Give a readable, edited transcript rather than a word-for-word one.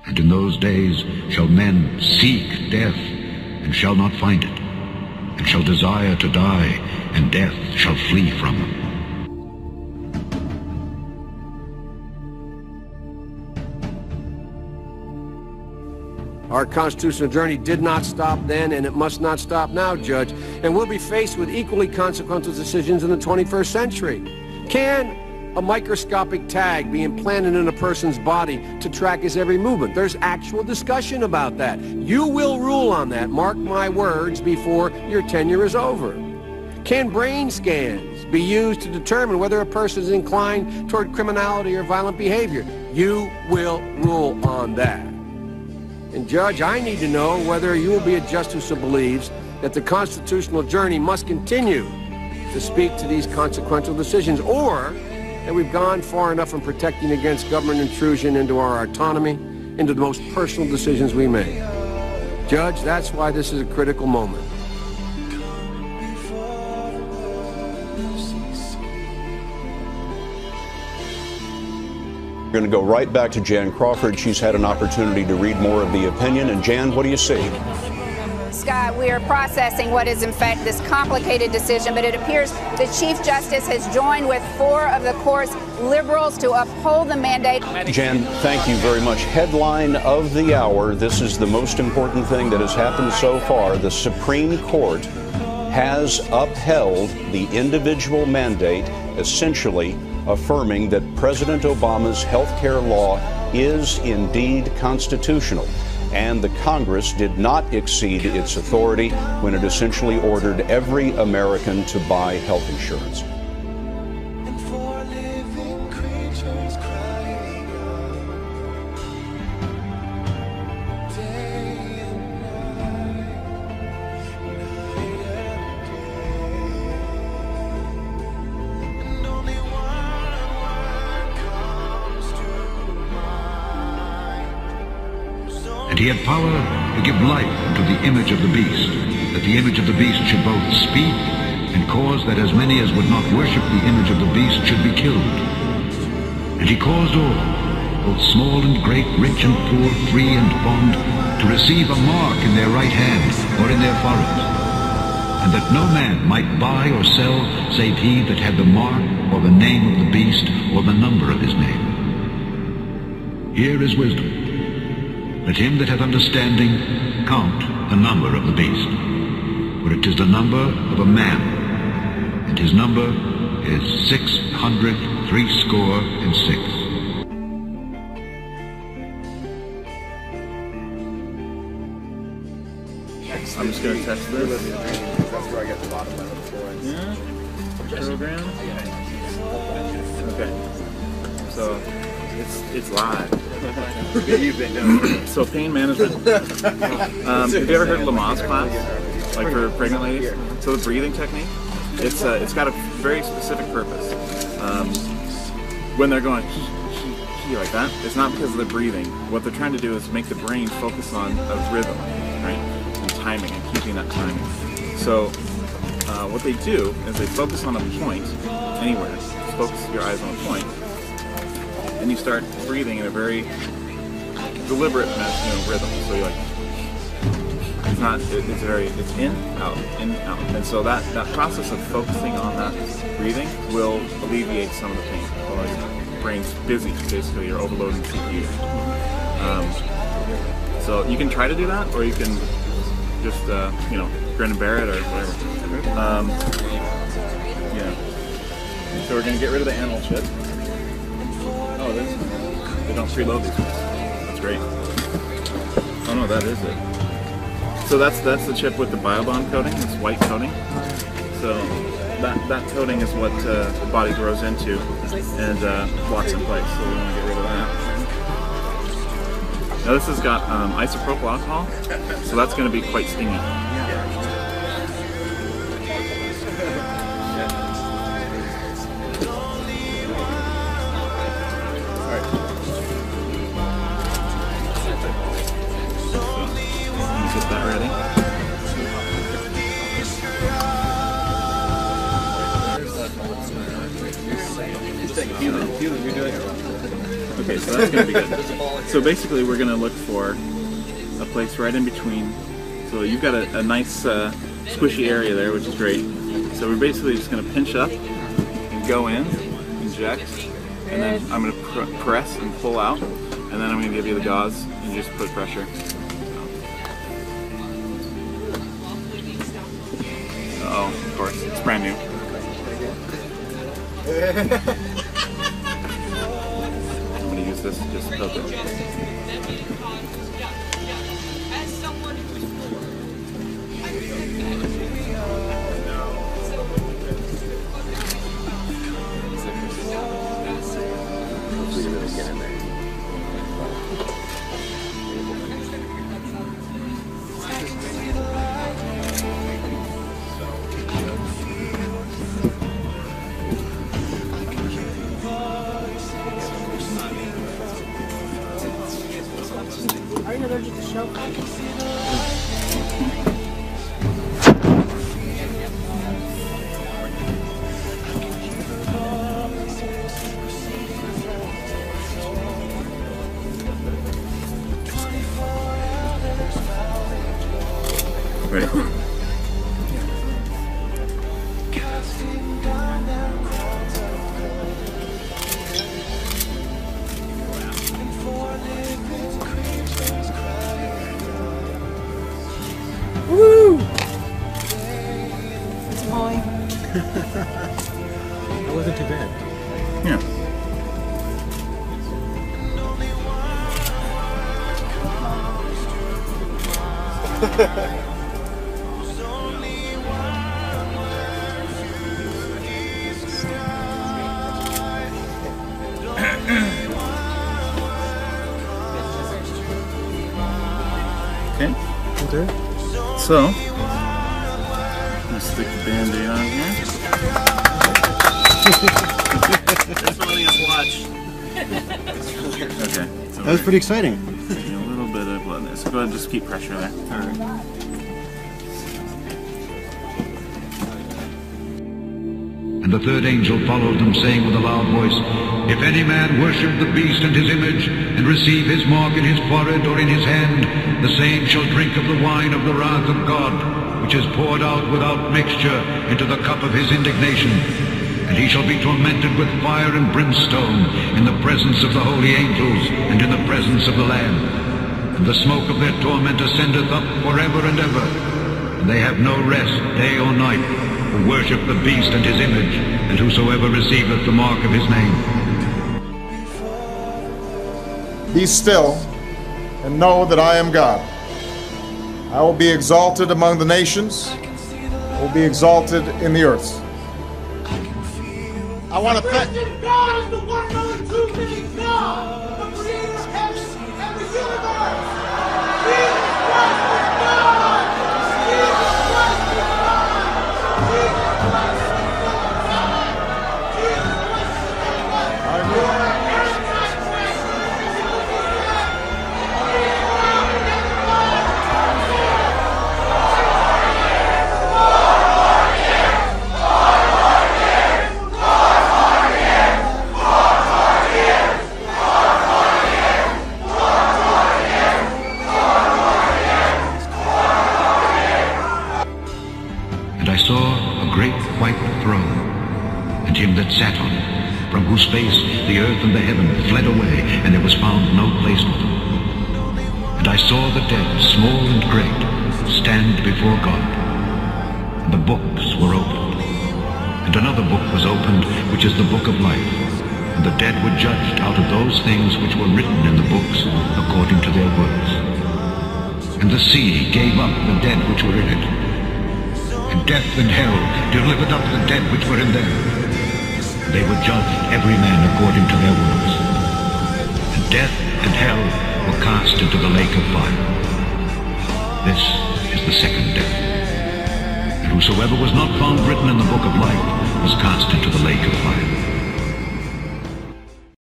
And in those days shall men seek death, and shall not find it, and shall desire to die, and death shall flee from them. Our constitutional journey did not stop then, and it must not stop now, Judge. And we'll be faced with equally consequential decisions in the 21st century. Can a microscopic tag be implanted in a person's body to track his every movement? There's actual discussion about that. You will rule on that, mark my words, before your tenure is over. Can brain scans be used to determine whether a person is inclined toward criminality or violent behavior? You will rule on that. And Judge, I need to know whether you will be a justice who believes that the constitutional journey must continue to speak to these consequential decisions, or that we've gone far enough in protecting against government intrusion into our autonomy, into the most personal decisions we make. Judge, that's why this is a critical moment. We're going to go right back to Jan Crawford. She's had an opportunity to read more of the opinion. And Jan, what do you see? Scott, we are processing what is in fact this complicated decision, but it appears the Chief Justice has joined with 4 of the court's liberals to uphold the mandate. Jan, thank you very much. Headline of the hour. This is the most important thing that has happened so far. The Supreme Court has upheld the individual mandate, essentially affirming that President Obama's health care law is indeed constitutional. And the Congress did not exceed its authority when it essentially ordered every American to buy health insurance. And he had power to give life unto the image of the beast, that the image of the beast should both speak and cause that as many as would not worship the image of the beast should be killed. And he caused all, both small and great, rich and poor, free and bond, to receive a mark in their right hand or in their foreheads, and that no man might buy or sell save he that had the mark or the name of the beast or the number of his name. Here is wisdom. Let him that hath understanding count the number of the beast, for it is the number of a man, and his number is 666. I'm just going to test this. That's where I get the bottom of the floor. Yeah. Program. Okay. So it's live. You've been doing. So pain management. Have you ever heard of Lamaze class? Like for pregnant ladies? So the breathing technique, it's got a very specific purpose. When they're going like that, it's not because of the breathing. What they're trying to do is make the brain focus on a rhythm, right? And timing and keeping that timing. So what they do is they focus on a point anywhere. Just focus your eyes on a point, and you start breathing in a very deliberate, rhythm. So you're like, it's in, out, and so that process of focusing on that breathing will alleviate some of the pain. While your brain's busy, basically, you're overloading the CPU. So you can try to do that, or you can just grin and bear it, or whatever. Yeah. So we're gonna get rid of the animal shit. Oh, they don't preload these ones. That's great. Oh no, that is it. So that's the chip with the biobond coating. It's white coating. So that coating is what the body grows into and locks in place. So we want to get rid of that. Now this has got isopropyl alcohol, so that's going to be quite stingy. Get that ready. Okay, so that's going to be good. So So basically we're going to look for a place right in between. So you've got a nice squishy area there, which is great. So we're basically just going to pinch up and go in, inject, and then I'm going to press and pull out, and then I'm going to give you the gauze and just put pressure. Oh, of course, it's brand new. I'm going to use this to just poke it. Are you allergic to shell? Ready? Woo! It's Molly. That wasn't too bad. Yeah. Okay. Okay. So, I'm gonna stick the Band-Aid on here. Thanks for letting us watch. Okay. So That was pretty exciting. a little bit of blood there. So go ahead and just keep pressure there. Alright. And the third angel followed them, saying with a loud voice, If any man worship the beast and his image, and receive his mark in his forehead or in his hand, the same shall drink of the wine of the wrath of God, which is poured out without mixture into the cup of his indignation. And he shall be tormented with fire and brimstone in the presence of the holy angels and in the presence of the Lamb. And the smoke of their torment ascendeth up forever and ever. And they have no rest day or night, who worship the beast and his image, and whosoever receiveth the mark of his name. Be still and know that I am God. I will be exalted among the nations, I will be exalted in the earth. I want to thank God is the one and true living God, the creator of heaven and the universe. Jesus Christ is God. Jesus Christ is God. Jesus Christ is God. Jesus Christ is God. And I saw a great white throne, and him that sat on it, from whose face the earth and the heaven fled away, and there was found no place for them. And I saw the dead, small and great, stand before God. And the books were opened. And another book was opened, which is the book of life. And the dead were judged out of those things which were written in the books according to their works. And the sea gave up the dead which were in it. And death and hell delivered up the dead which were in them. And they were judged every man according to their works. And death and hell were cast into the lake of fire. This is the second death. And whosoever was not found written in the book of life was cast into the lake of fire.